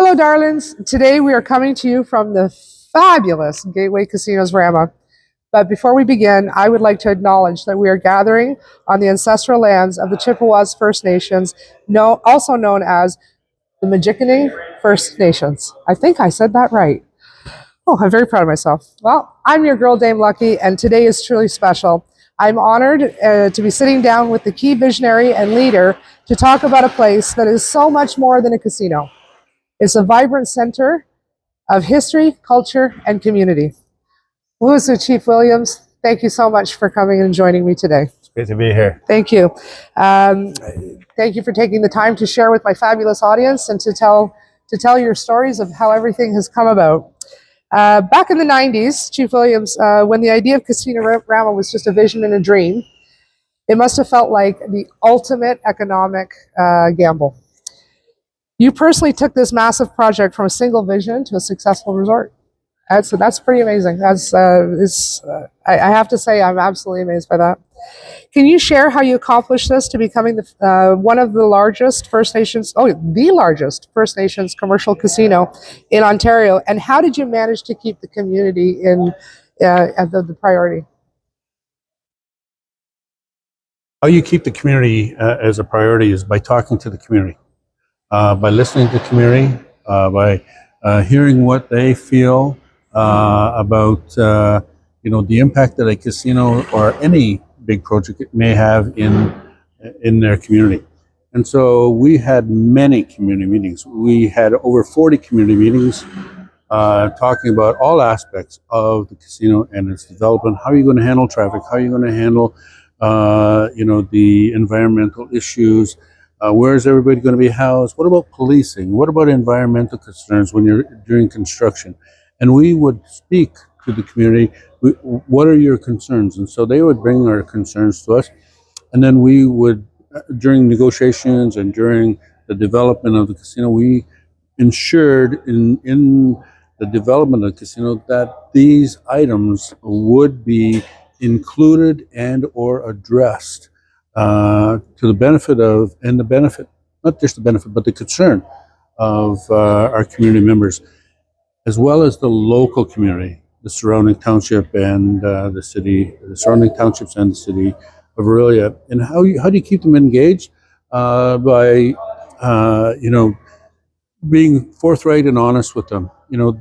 Hello, darlings. Today we are coming to you from the fabulous Gateway Casinos Rama. But before we begin, I would like to acknowledge that we are gathering on the ancestral lands of the Chippewas First Nations, also known as the Majikane First Nations. I think I said that right. Oh, I'm very proud of myself. Well, I'm your girl, Dame Lucky, and today is truly special. I'm honored to be sitting down with the key visionary and leader to talk about a place that is so much more than a casino. It's a vibrant center of history, culture, and community. Wuzu Chief Williams, thank you so much for coming and joining me today. It's great to be here. Thank you. Thank you for taking the time to share with my fabulous audience and to tell your stories of how everything has come about. Back in the 90s, Chief Williams, when the idea of Casino Rama was just a vision and a dream, it must have felt like the ultimate economic gamble. You personally took this massive project from a single vision to a successful resort. That's pretty amazing. I have to say, I'm absolutely amazed by that. Can you share how you accomplished this to becoming one of the largest First Nations, the largest First Nations commercial casino in Ontario, and how did you manage to keep the community in the priority? How you keep the community as a priority is by talking to the community, by listening to the community, by hearing what they feel about the impact that a casino or any big project may have in their community. And so we had many community meetings. We had over 40 community meetings talking about all aspects of the casino and its development. How are you going to handle traffic? How are you going to handle the environmental issues? Where is everybody going to be housed? What about policing? What about environmental concerns when you're doing construction? And we would speak to the community. What are your concerns? And so they would bring our concerns to us. And then we would, during negotiations and during the development of the casino, we ensured in the development of the casino that these items would be included and or addressed to the benefit of, and the benefit, not just the benefit, but the concern of our community members, as well as the local community, the surrounding township and the surrounding townships and the city of Aurelia. And how do you keep them engaged? By being forthright and honest with them.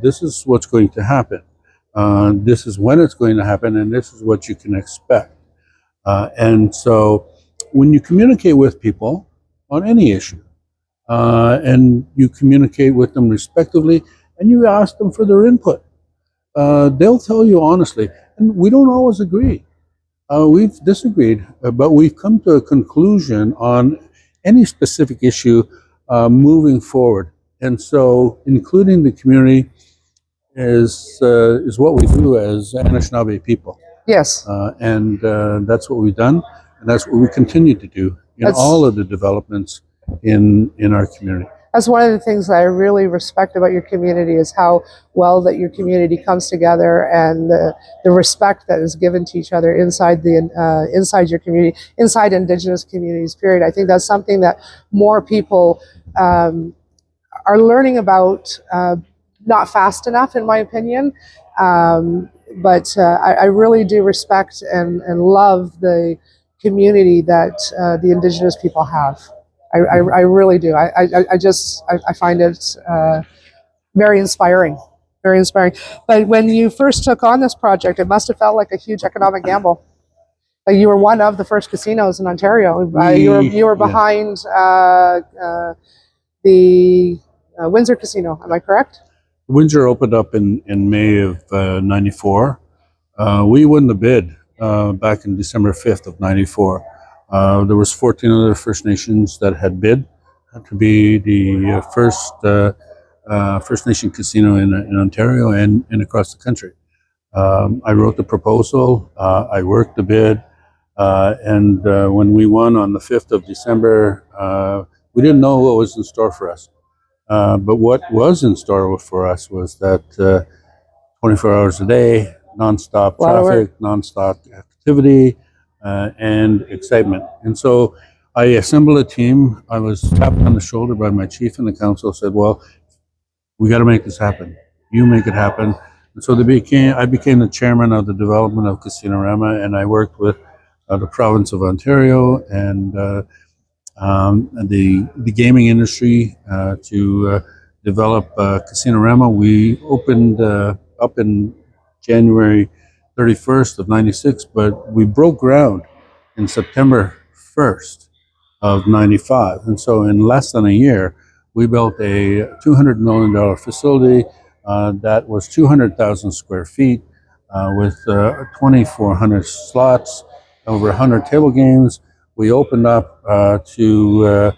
This is what's going to happen. This is when it's going to happen, and this is what you can expect. And so when you communicate with people on any issue, and you communicate with them respectively, and you ask them for their input, they'll tell you honestly. And we don't always agree. We've disagreed, but we've come to a conclusion on any specific issue moving forward. And so including the community is what we do as Anishinaabe people. Yes. And that's what we've done, and that's what we continue to do in all of the developments in our community. That's one of the things that I really respect about your community is how well that your community comes together and the respect that is given to each other inside inside your community, inside Indigenous communities, period. I think that's something that more people are learning about, not fast enough, in my opinion. But I really do respect and love the community that the Indigenous people have. I really do. I find it very inspiring, very inspiring. But when you first took on this project, it must have felt like a huge economic gamble. Like you were one of the first casinos in Ontario. You were behind the Windsor Casino. Am I correct? Windsor opened up in May of '94. We won the bid back in December 5th of '94. There was 14 other First Nations that had bid to be the First Nation casino in Ontario and across the country. I wrote the proposal, I worked the bid, and when we won on the 5th of December, we didn't know what was in store for us. But what was in store for us was that 24 hours a day, nonstop traffic, nonstop activity, and excitement. And so I assembled a team. I was tapped on the shoulder by my chief and the council, said, well, we got to make this happen. You make it happen. And so I became the chairman of the development of Casino Rama, and I worked with the province of Ontario and the gaming industry to develop Casino Rama. We opened up in January 31st of '96, but we broke ground in September 1st of '95, and so in less than a year, we built a $200 million facility that was 200,000 square feet with 2,400 slots, over 100 table games. We opened up to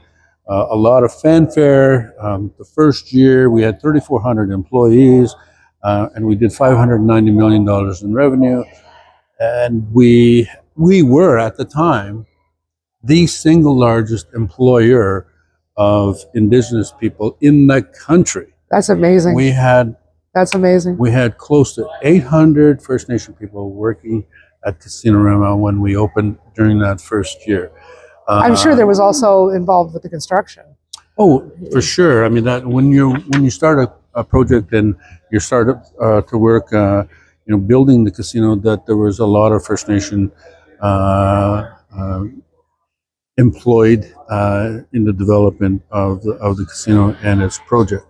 a lot of fanfare. The first year, we had 3,400 employees, and we did $590 million in revenue. And we were at the time the single largest employer of Indigenous people in the country. That's amazing. That's amazing. We had close to 800 First Nation people working at Casino Rama when we opened during that first year. I'm sure there was also involved with the construction. Oh, for sure. I mean, that when you start a project and you start to work, building the casino, that there was a lot of First Nation employed in the development of the casino and its project.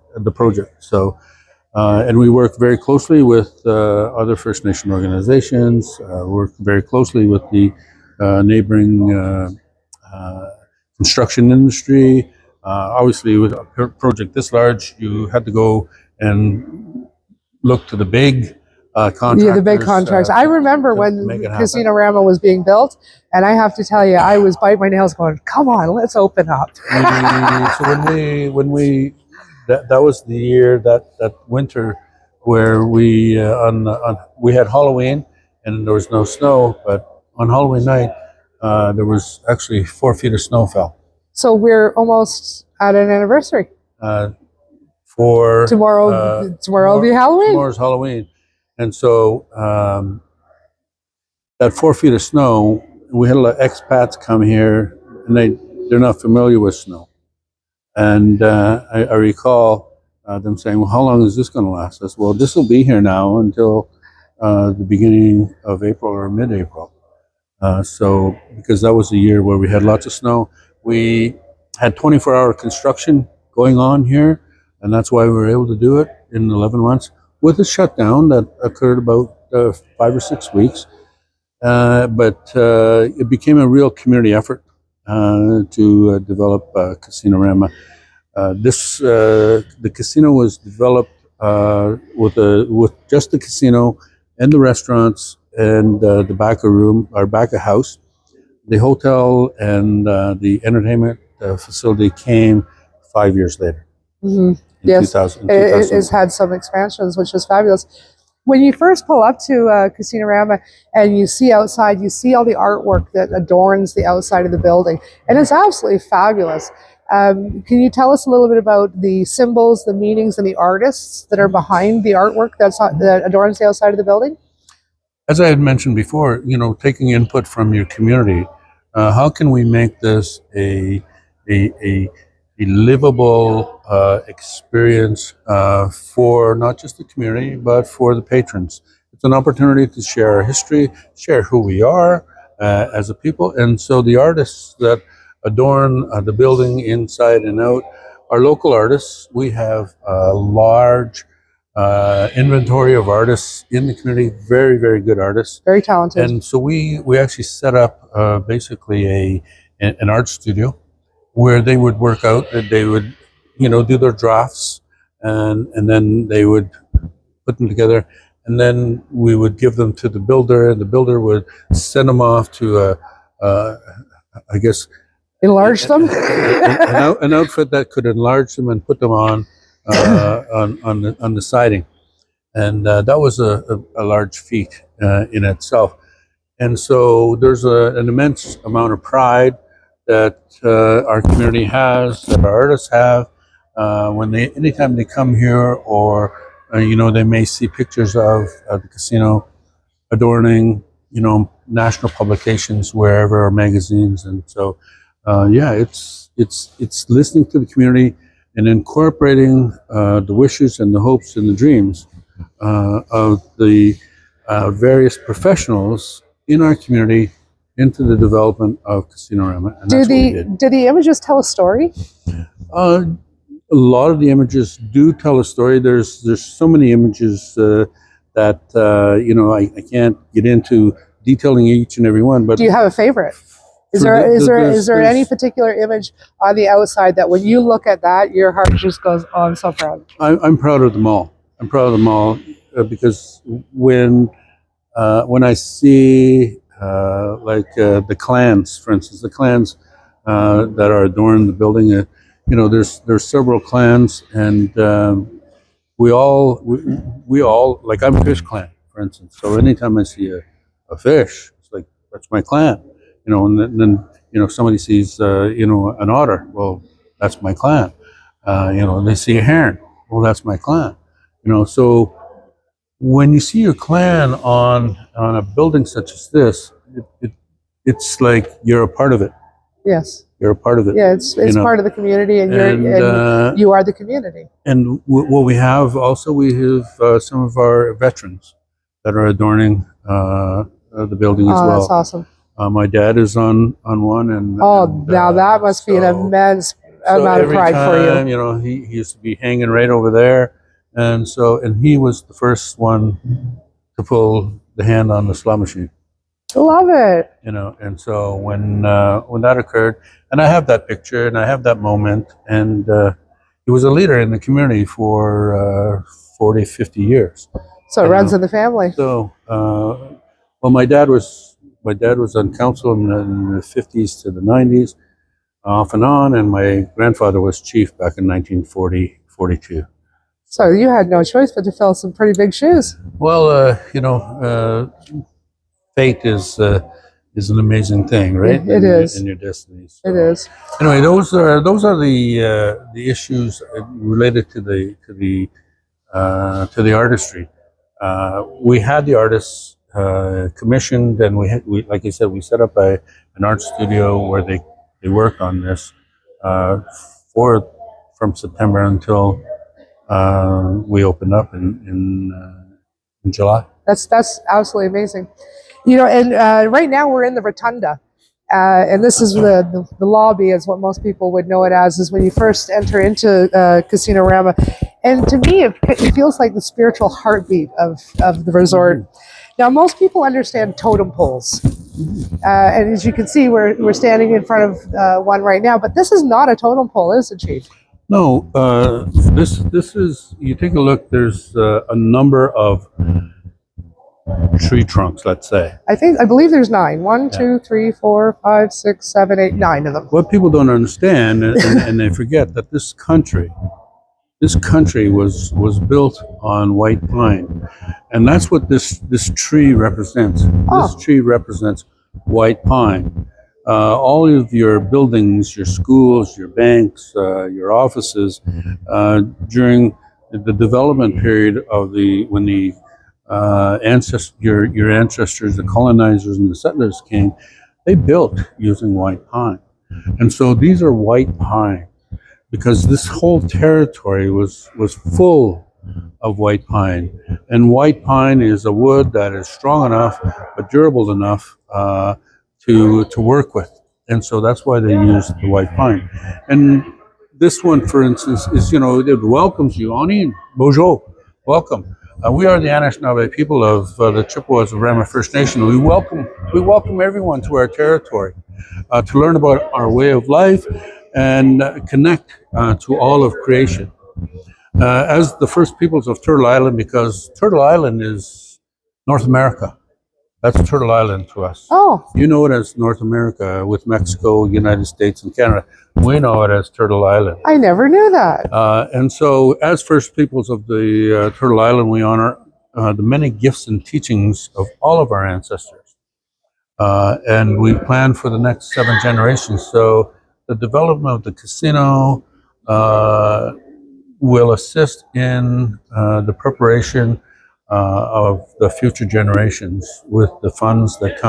So, and we work very closely with other First Nation organizations. Work very closely with the neighboring construction industry. Obviously, with a project this large, you had to go and look to the big contractors. Yeah, the big contracts. I remember when Casino Rama was being built, and I have to tell you, I was biting my nails going, come on, let's open up. So that was the year, that winter, where we had Halloween and there was no snow, but on Halloween night there was actually 4 feet of snow fell. So we're almost at an anniversary. For tomorrow will be Halloween. Tomorrow's Halloween, and so that 4 feet of snow, we had a lot of expats come here, and they're not familiar with snow. And I recall them saying, well, how long is this going to last? I said, well, this will be here now until the beginning of April or mid-April. So, because that was the year where we had lots of snow. We had 24-hour construction going on here, and that's why we were able to do it in 11 months with a shutdown that occurred about 5 or 6 weeks. But it became a real community effort to develop Casino Rama. The casino was developed with just the casino and the restaurants and the back of room, our back of house. The hotel and the entertainment facility came 5 years later. Mm-hmm. Yes, 2000. It has had some expansions, which is fabulous. When you first pull up to Casino Rama and you see outside, you see all the artwork that adorns the outside of the building, and it's absolutely fabulous. Can you tell us a little bit about the symbols, the meanings, and the artists that are behind the artwork that adorns the outside of the building? As I had mentioned before, taking input from your community, how can we make this a livable experience for not just the community, but for the patrons? It's an opportunity to share our history, share who we are as a people. And so the artists that adorn the building inside and out are local artists. We have a large inventory of artists in the community, very, very good artists. Very talented. And so we actually set up basically an art studio where they would work out, that they would, do their drafts, and then they would put them together, and then we would give them to the builder, and the builder would send them off to I guess, enlarge them. an outfit that could enlarge them and put them on the siding, and that was a large feat in itself. And so there's an immense amount of pride that our community has, that our artists have, anytime they come here, or they may see pictures of the casino adorning, national publications wherever, or magazines. And so it's listening to the community and incorporating the wishes and the hopes and the dreams of the various professionals in our community into the development of Casino Rama, and that's what we did. Do the images tell a story? Uh, a lot of the images do tell a story. There's so many images that I can't get into detailing each and every one. But do you have a favorite? Is there any particular image on the outside that when you look at that, your heart just goes, "Oh, I'm so proud"? I'm proud of them all. I'm proud of them all because when I see the clans, for instance, the clans that are adorning the building, there's several clans, and we all like, I'm a fish clan, for instance. So anytime I see a fish, it's like, that's my clan, and then somebody sees an otter, well, that's my clan. They see a heron, well, that's my clan. So when you see your clan on a building such as this, it's like you're a part of it. Yes. You're a part of it. Yeah, it's part of the community, and you are the community. And what we have also, we have some of our veterans that are adorning the building as well. Oh, that's awesome. My dad is on one, and now that must be an immense amount of pride for you. He used to be hanging right over there, and he was the first one to pull the hand on the slot machine. Love it. And so when that occurred, and I have that picture and I have that moment, and he was a leader in the community for 40, 50 years. So it runs in the family. So, well, my dad was on council in the 50s to the 90s, off and on, and my grandfather was chief back in 1940, 42. So you had no choice but to fill some pretty big shoes. Well, fate is an amazing thing, right? It is. In your destiny. So, it is. Anyway, those are the issues related to the artistry. We had the artists commissioned, and we like you said, we set up an art studio where they worked on this from September until we opened up in July. That's absolutely amazing. And right now we're in the rotunda, and this is the lobby, is what most people would know it as, is when you first enter into Casino Rama. And to me, it feels like the spiritual heartbeat of the resort. Mm-hmm. Now, most people understand totem poles, and as you can see, we're standing in front of one right now. But this is not a totem pole, is it, Chief? No, this is. You take a look. There's a number of tree trunks, let's say. I believe there's 9. 1, 2, 3, 4, 5, 6, 7, 8, 9 of them. What people don't understand, and they forget, that this country was built on white pine, and that's what this tree represents. Oh. This tree represents white pine. All of your buildings, your schools, your banks, your offices, during the development period of when the your ancestors, the colonizers and the settlers came, they built using white pine. And so these are white pine because this whole territory was full of white pine. And white pine is a wood that is strong enough but durable enough to work with. And so that's why they used the white pine. And this one, for instance, is, it welcomes you. Ani, bonjour, welcome. We are the Anishinaabe people of the Chippewas of Rama First Nation. We welcome everyone to our territory to learn about our way of life and connect to all of creation. As the first peoples of Turtle Island, because Turtle Island is North America. That's Turtle Island to us. Oh. You know it as North America with Mexico, United States, and Canada. We know it as Turtle Island. I never knew that. And so as first peoples of the Turtle Island, we honor the many gifts and teachings of all of our ancestors. And we plan for the next 7 generations. So the development of the casino will assist in the preparation of the future generations with the funds that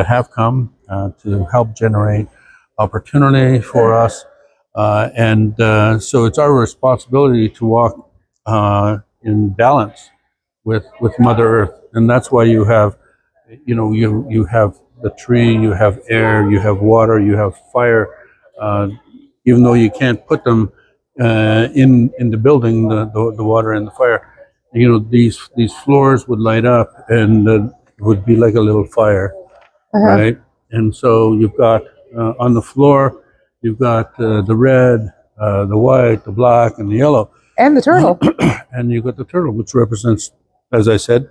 have come to help generate opportunity for us, So it's our responsibility to walk in balance with Mother Earth, and that's why you have, you have the tree, you have air, you have water, you have fire. Uh, Even though you can't put them in the building, the water and the fire, these floors would light up and it would be like a little fire, Uh-huh. right? And so you've got on the floor, you've got the red, the white, the black, and the yellow, And the turtle. and you've got the turtle, which represents, as I said,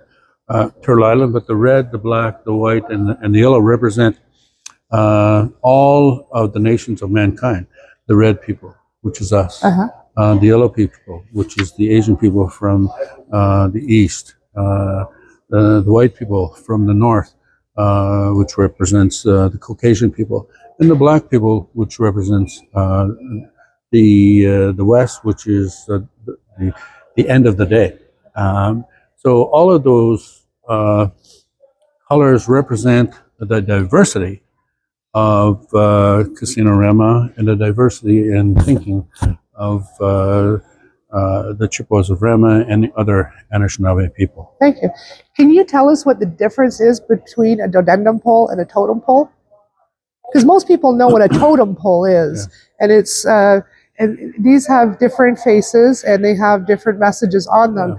Turtle Island. But the red, the black, the white, and the yellow represent all of the nations of mankind. The red people, which is us. Uh-huh. The yellow people, which is the Asian people from the east. The white people from the north, which represents the Caucasian people, and the black people, which represents the West, which is the end of the day. So all of those colors represent the diversity of Casino Rama and the diversity in thinking of the Chippewas of Rama and the other Anishinaabe people. Thank you. Can you tell us what the difference is between a dodendum pole and a totem pole? Because most people know what a totem pole is, and it's and these have different faces and they have different messages on them.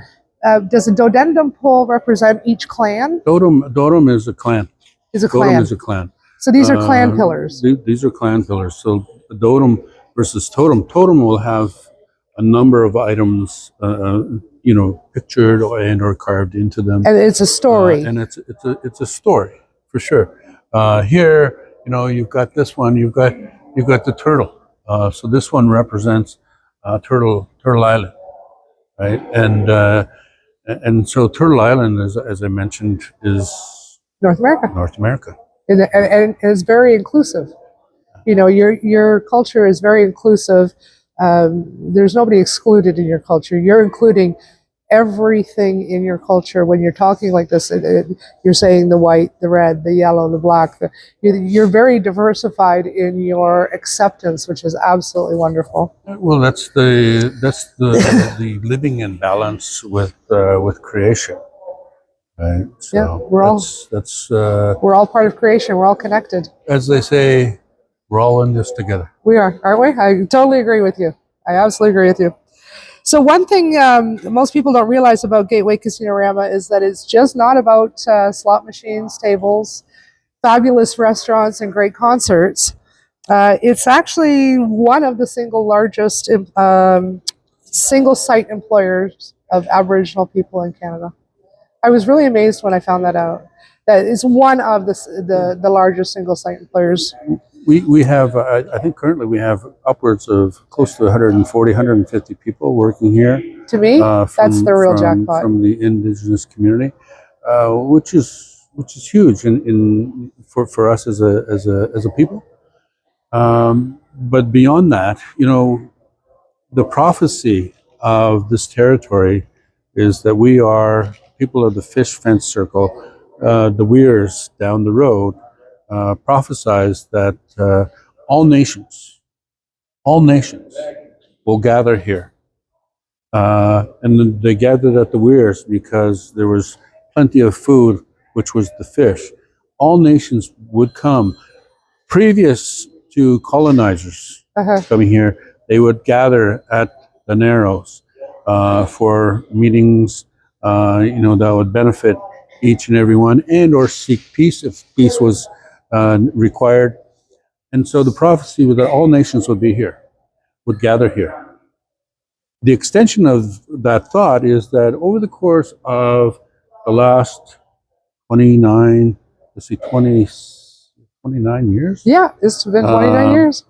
Does a dodendum pole represent each clan? Totem is a clan. Is a Totem clan. is a clan. So these are clan pillars. These are clan pillars. So totem versus totem. Totem will have a number of items, pictured or carved into them, And it's a story. and it's a story for sure. Here, you've got this one. You've got the turtle. So this one represents Turtle Island, right? And so Turtle Island, as I mentioned, is North America. North America. And it's very inclusive. Your culture is very inclusive. There's nobody excluded in your culture. You're including everything in your culture when you're talking like this. You're saying the white, the red, the yellow, the black. You're very diversified in your acceptance, which is absolutely wonderful. Well, that's the living in balance with creation, right? So Yeah, we're all part of creation. We're all connected. As they say, we're all in this together. We are, aren't we? I totally agree with you. I absolutely agree with you. So one thing most people don't realize about Gateway Casino Rama is that it's just not about slot machines, tables, fabulous restaurants, and great concerts. It's actually one of the single largest single site employers of Aboriginal people in Canada. I was really amazed when I found that out. That is one of the largest single site employers. We have, I think currently we have upwards of close to 140, 150 people working here. To me, that's the real jackpot. From the Indigenous community, which is huge for us as a people. But beyond that, the prophecy of this territory is that we are people of the Fish Fence Circle, the Weirs down the road. Prophesies that all nations will gather here. And they gathered at the Weirs because there was plenty of food, which was the fish. All nations would come. Previous to colonizers coming here, they would gather at the Narrows for meetings, that would benefit each and every one, and or seek peace if peace was required. And so the prophecy was that all nations would be here, would gather here. The extension of that thought is that over the course of the last 29 years? Yeah, it's been 29 years.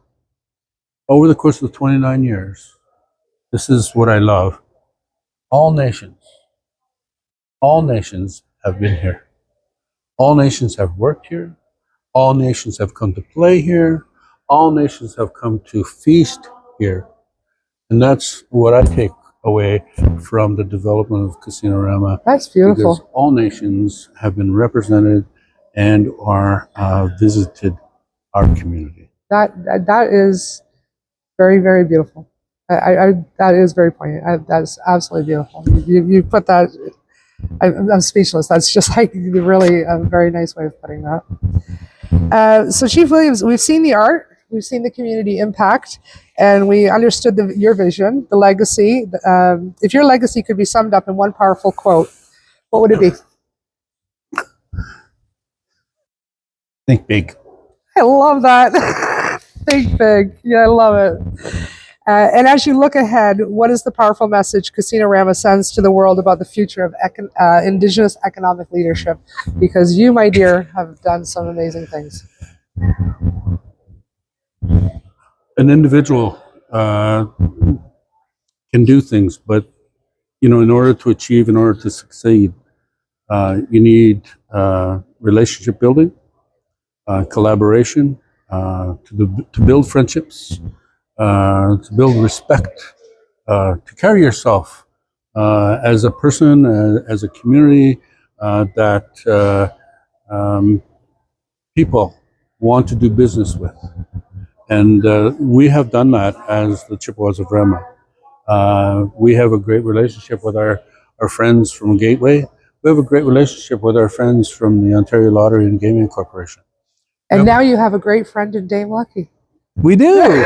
Over the course of 29 years, this is what I love. All nations have been here. All nations have worked here. All nations have come to play here. All nations have come to feast here. And that's what I take away from the development of Casino Rama. That's beautiful. Because all nations have been represented and are visited our community. That is Very, very beautiful. That is very poignant. That is absolutely beautiful. You put that. I'm speechless. That's just like really a very nice way of putting that. So, Chief Williams, we've seen the art, we've seen the community impact, and we understood your vision, the legacy. If your legacy could be summed up in one powerful quote, what would it be? Think big. I love that. Think big. Yeah, I love it. And as you look ahead, what is the powerful message Casino Rama sends to the world about the future of Indigenous economic leadership? Because you, my dear, have done some amazing things. An individual can do things, but in order to achieve, in order to succeed, you need relationship building, collaboration, to build friendships, to build respect, to carry yourself as a person, as a community that people want to do business with. And we have done that as the Chippewas of Rama. We have a great relationship with our friends from Gateway. We have a great relationship with our friends from the Ontario Lottery and Gaming Corporation. And now you have a great friend in Dame Lucky. We do.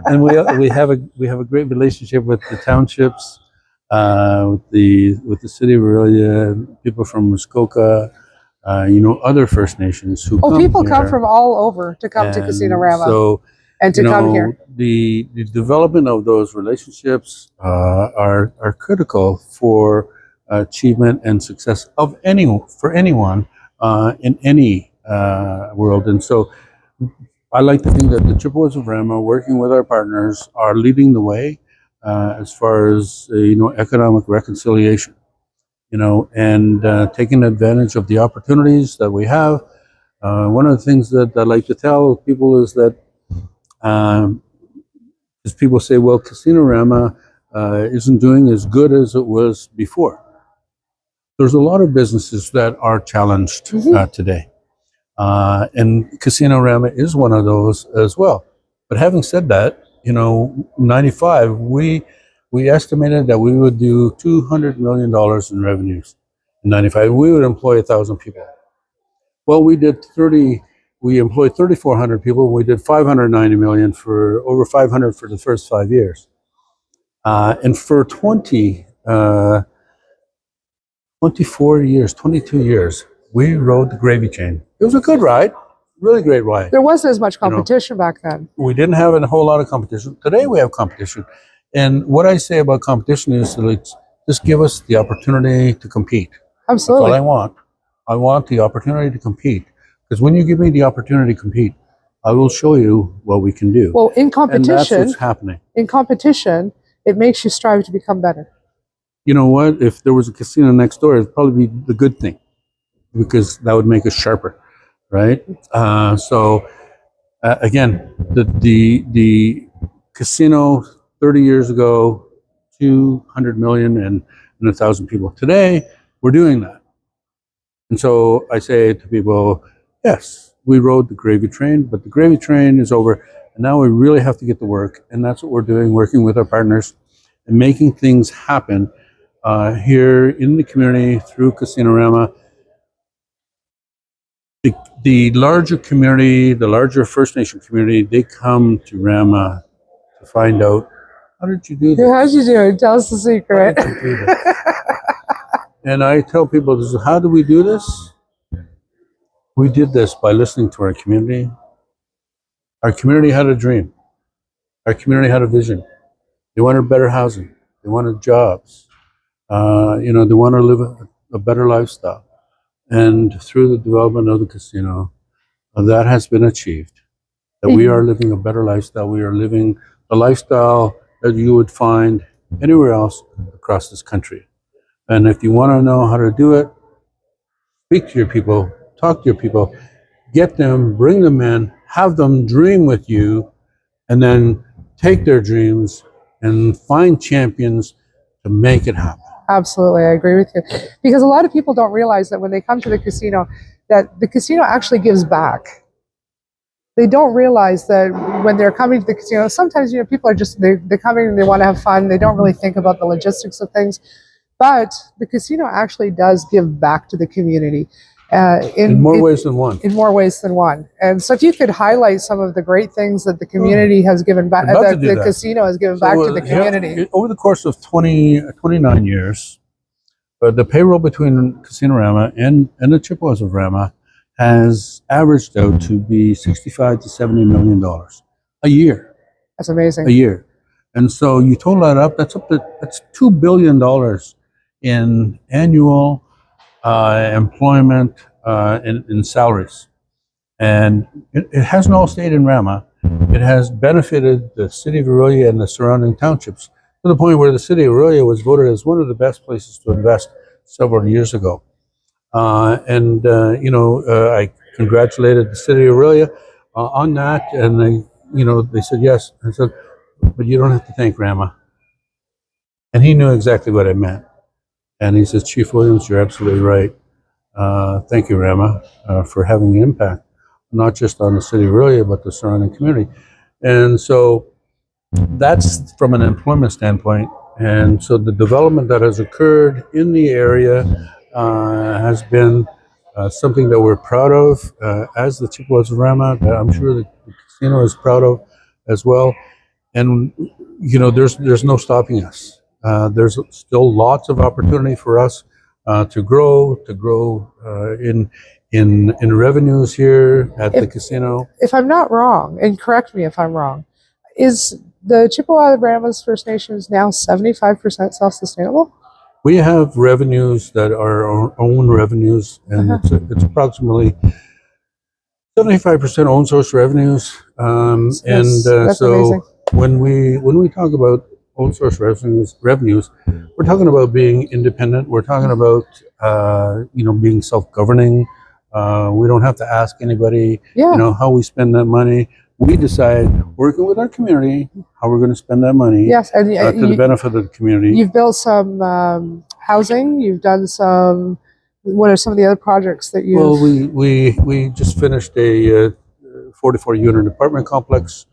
And we have a great relationship with the townships, with the city of Aurelia, people from Muskoka, other First Nations who come people here. come from all over to come to Casino Rama. So, and to come here. The development of those relationships are critical for achievement and success of anyone in any world. And so I like to think that the Chippewas of Rama, working with our partners, are leading the way as far as economic reconciliation, and taking advantage of the opportunities that we have. One of the things that I like to tell people is that as people say, well, Casino Rama isn't doing as good as it was before. There's a lot of businesses that are challenged today. And Casino Rama is one of those as well. But having said that, 95, we estimated that we would do $200 million in revenues in 95. We would employ 1,000 people. Well, we employed 3,400 people. We did 590 million for over 500 for the first 5 years. And for 24 years, 22 years, we rode the gravy train. It was a good ride, really great ride. There wasn't as much competition back then. We didn't have a whole lot of competition. Today we have competition. And what I say about competition is just give us the opportunity to compete. Absolutely. That's all I want. I want the opportunity to compete. Because when you give me the opportunity to compete, I will show you what we can do. Well, in competition, and that's what's happening. In competition, it makes you strive to become better. You know what? If there was a casino next door, it'd probably be the good thing, because that would make us sharper, right? Again, the casino 30 years ago, 200 million and 1,000 people. Today, we're doing that. And so I say to people, yes, we rode the gravy train, but the gravy train is over. And now we really have to get to work. And that's what we're doing, working with our partners and making things happen here in the community through Casino Rama. The larger community, the larger First Nation community, they come to Rama to find out, how did you do this? How did you do it? Tell us the secret. How did you do this? And I tell people, how do we do this? We did this by listening to our community. Our community had a dream. Our community had a vision. They wanted better housing. They wanted jobs. They want to live a better lifestyle. And through the development of the casino, that has been achieved. That we are living a better lifestyle. We are living a lifestyle that you would find anywhere else across this country. And if you want to know how to do it, speak to your people, talk to your people, get them, bring them in, have them dream with you, and then take their dreams and find champions to make it happen. Absolutely, I agree with you. Because a lot of people don't realize that when they come to the casino, that the casino actually gives back. they don't realize that when they're coming to the casino, sometimes people are just they're coming and they want to have fun. They don't really think about the logistics of things, but the casino actually does give back to the community in more ways than one. In more ways than one. And so, if you could highlight some of the great things that the community has given back, that the casino has given back to the community. Over the course of 29 years, the payroll between Casino Rama and the Chippewas of Rama has averaged out to be $65 to $70 million a year. That's amazing. A year. And so you total that up, that's $2 billion in annual employment in salaries. And it hasn't all stayed in Rama. It has benefited the city of Orillia and the surrounding townships to the point where the city of Orillia was voted as one of the best places to invest several years ago. I congratulated the city of Orillia on that, and they said yes. I said, but you don't have to thank Rama. And he knew exactly what I meant. And he says, Chief Williams, you're absolutely right. Thank you, Rama, for having an impact, not just on the city of Orillia, but the surrounding community. And so that's from an employment standpoint. And so the development that has occurred in the area has been something that we're proud of as the Chippewas of Rama, that I'm sure the casino is proud of as well. And, there's no stopping us. There's still lots of opportunity for us to grow in revenues here at the casino. If I'm not wrong, and correct me if I'm wrong, is the Chippewa Rama's First Nations now 75% self-sustainable? We have revenues that are our own revenues, and it's approximately 75% own source revenues. That's so amazing. when we talk about own source revenues, we're talking about being independent. We're talking about being self-governing. We don't have to ask anybody, how we spend that money. We decide, working with our community, how we're going to spend that money. Yes, and to the benefit of the community. You've built some housing. You've done some. What are some of the other projects that you? Well, we just finished a 44-unit apartment complex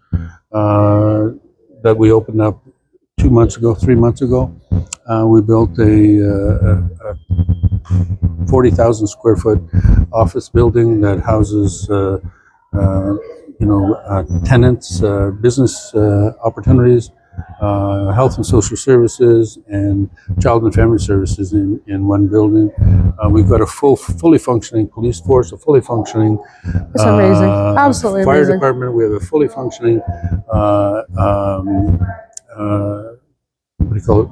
that we opened up 3 months ago. We built a 40,000 square foot office building that houses tenants, business opportunities, health and social services, and child and family services in one building. We've got a fully functioning police force, a fully functioning it's amazing. Absolutely fire amazing. department. We have a fully functioning what do you call it?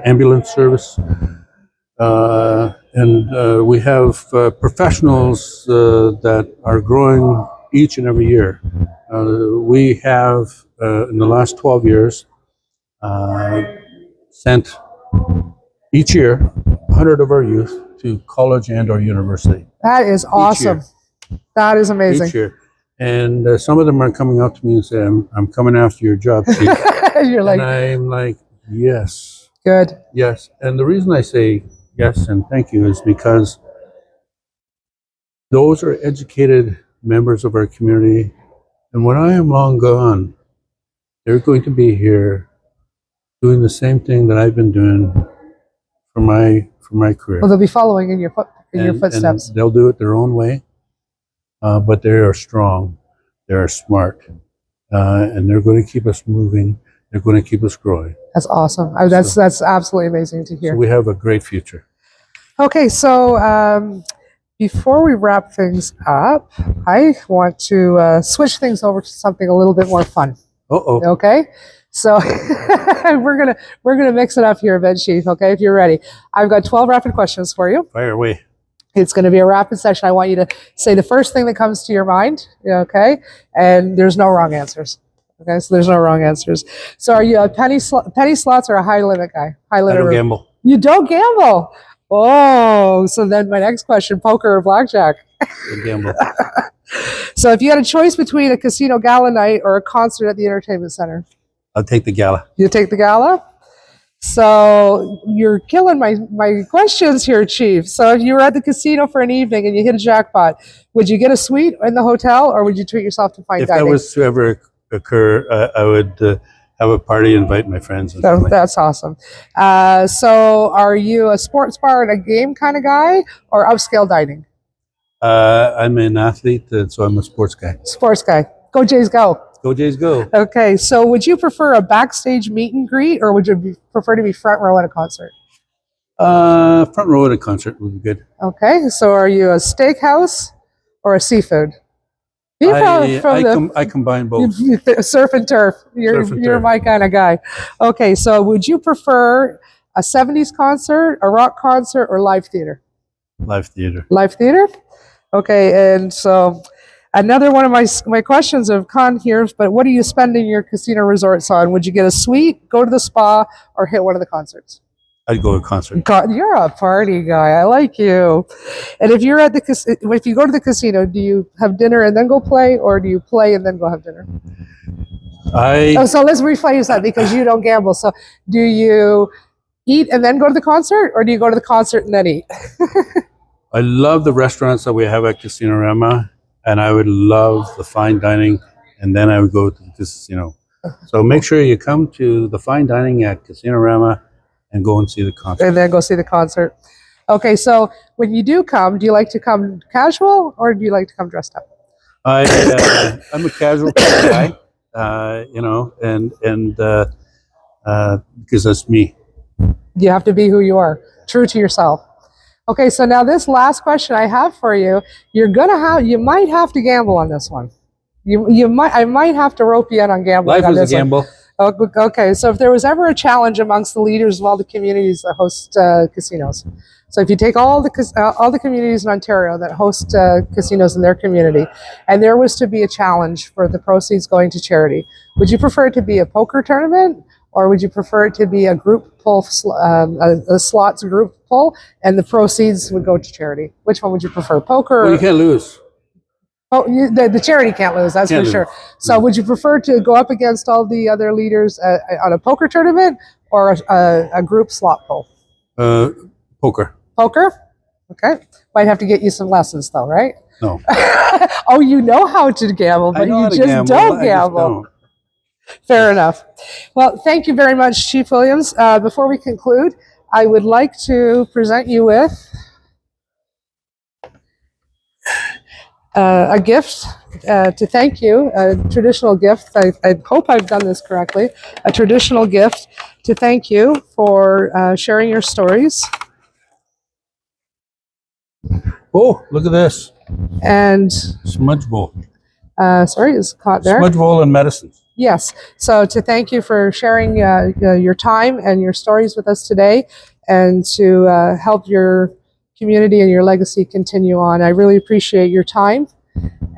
Ambulance service. And we have professionals that are growing each and every year. We have, in the last 12 years, sent each year 100 of our youth to college and or university. That is awesome. That is amazing. Each year. And some of them are coming up to me and saying, I'm coming after your job, Chief. You're like, and I'm like, yes. Good. Yes. And the reason I say yes and thank you is because those are educated members of our community. And when I am long gone, they're going to be here doing the same thing that I've been doing for my career. Well, they'll be following in your footsteps. And they'll do it their own way. But they are strong. They are smart. And they're going to keep us moving. They're going to keep us growing. That's awesome. That's absolutely amazing to hear. So we have a great future. Okay, so before we wrap things up, I want to switch things over to something a little bit more fun. Okay, so we're gonna mix it up here a bit, Chief. Okay, if you're ready, I've got 12 rapid questions for you. Fire away. It's going to be a rapid session. I want you to say the first thing that comes to your mind. Okay, and there's no wrong answers. Okay, so there's no wrong answers. So are you a penny slots or a high limit guy? High limit. I don't gamble. You don't gamble. Oh, so then my next question, poker or blackjack? I gamble. So if you had a choice between a casino gala night or a concert at the entertainment center? I'll take the gala. You take the gala? So you're killing my questions here, Chief. So if you were at the casino for an evening and you hit a jackpot, would you get a suite in the hotel, or would you treat yourself to fine If dining? that was to ever occur, I would have a party, invite my friends. And family. That's awesome. So are you a sports bar and a game kind of guy, or upscale dining? I'm an athlete, so I'm a sports guy. Sports guy. Go Jays, go. Go Jays, go. Okay, so would you prefer a backstage meet and greet, or would you prefer to be front row at a concert? Front row at a concert would be good. Okay, so are you a steakhouse or a seafood? I combine both. Surf and turf. You're my kind of guy. Okay, so would you prefer a 70s concert, a rock concert, or live theater? Live theater. Live theater? Okay, and so another one of my questions have come here, but what are you spending your casino resorts on? Would you get a suite, go to the spa, or hit one of the concerts? I'd go to a concert. You're a party guy. I like you. And if you're at if you go to the casino, do you have dinner and then go play, or do you play and then go have dinner? So let's rephrase that, because you don't gamble. So do you eat and then go to the concert, or do you go to the concert and then eat? I love the restaurants that we have at Casino Rama, and I would love the fine dining, and then I would go to the casino. So make sure you come to the fine dining at Casino Rama and go and see the concert. And then go see the concert. Okay, so when you do come, do you like to come casual, or do you like to come dressed up? I'm a casual kind of guy, and because that's me. You have to be who you are, true to yourself. Okay, so now this last question I have for you, you might have to gamble on this one. I might have to rope you in on gambling. Life is a gamble. Okay, so if there was ever a challenge amongst the leaders of all the communities that host casinos, so if you take all the communities in Ontario that host casinos in their community, and there was to be a challenge for the proceeds going to charity, would you prefer it to be a poker tournament, or would you prefer it to be a group pull, a slots group pull, and the proceeds would go to charity? Which one would you prefer, poker? Well, you can't lose. Oh, the charity can't lose, that's for sure. So would you prefer to go up against all the other leaders on a poker tournament, or a group slot pull? Poker. Poker? Okay. Might have to get you some lessons though, right? No. Oh, you know how to gamble, but you just don't gamble. Fair enough. Well, thank you very much, Chief Williams. Before we conclude, I would like to present you with a gift to thank you, a traditional gift. I hope I've done this correctly. A traditional gift to thank you for sharing your stories. Oh, look at this. And Smudge bowl. sorry, it's caught there. Smudge bowl and medicines. Yes. So to thank you for sharing your time and your stories with us today, and to help your community and your legacy continue on. I really appreciate your time,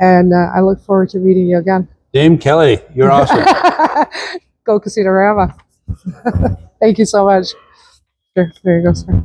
and I look forward to meeting you again. Dame Kelly, you're awesome. Go Casino Rama. Thank you so much. There you go, sir.